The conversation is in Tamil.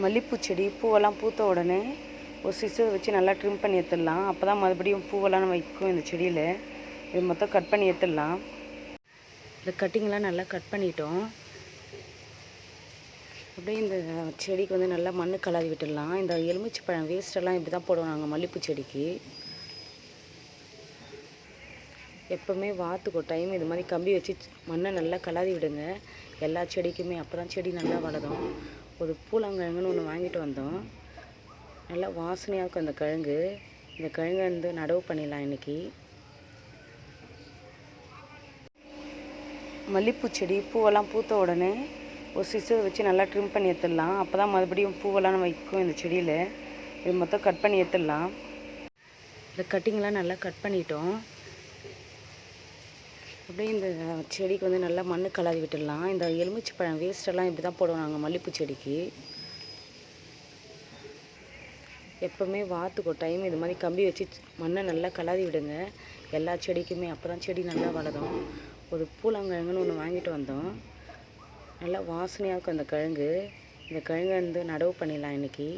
மல்லிப்பூ செடி பூவெல்லாம் பூத்த உடனே ஒரு சிசர் வச்சு நல்லா ட்ரிம் பண்ணி எடுத்துடலாம். அப்போ தான் மறுபடியும் பூவெல்லாம் நம்ம வைக்கும் இந்த செடியில். இது மொத்தம் கட் பண்ணி எடுத்துடலாம். இந்த கட்டிங்கெலாம் நல்லா கட் பண்ணிட்டோம். அப்படியே இந்த செடிக்கு வந்து நல்லா மண் கலரி விட்டுடலாம். இந்த எலுமிச்சை பழம் வேஸ்ட்டெல்லாம் இப்படி தான் போடுவோம் நாங்கள் மல்லிப்பூ செடிக்கு. எப்போவுமே வாரத்துக்கு ஒரு டைம் இது மாதிரி கம்பி வச்சு மண்ணை நல்லா கலரி விடுங்க எல்லா செடிக்குமே. அப்போ தான் செடி நல்லா வளரும். ஒரு பூலாங்கிழங்குன்னு ஒன்று வாங்கிட்டு வந்தோம். நல்லா வாசனையாக இருக்கும் அந்த கிழங்கு. இந்த கிழங்கை வந்து நடவு பண்ணிடலாம் இன்றைக்கி. மல்லிப்பூ செடி பூவெல்லாம் பூத்த உடனே ஒரு சிசர் வச்சு நல்லா ட்ரிம் பண்ணி எடுத்துடலாம். அப்போ தான் மறுபடியும் பூவெல்லாம் நம்ம வைக்கும் இந்த செடியில். இது மொத்தம் கட் பண்ணி எடுத்துடலாம். இந்த கட்டிங்கெலாம் நல்லா கட் பண்ணிட்டோம். அப்படியே இந்த செடிக்கு வந்து நல்லா மண் கலரி விட்டுடலாம். இந்த எலுமிச்சை பழம் வேஸ்ட்டெல்லாம் இப்படி தான் போடுவோம் நாங்கள் மல்லிப்பூ செடிக்கு. எப்போவுமே வாரத்துக்கு ஒரு டைம் இது மாதிரி கம்பி வச்சு மண்ணை நல்லா கலரி விடுங்க எல்லா செடிக்குமே. அப்போ தான் செடி நல்லா வளரும். ஒரு பூலாங்கிழங்குன்னு ஒன்று வாங்கிட்டு வந்தோம். நல்லா வாசனையாக இருக்கும் அந்த கிழங்கு. இந்த கிழங்கை வந்து நடவு பண்ணிடலாம் இன்றைக்கி.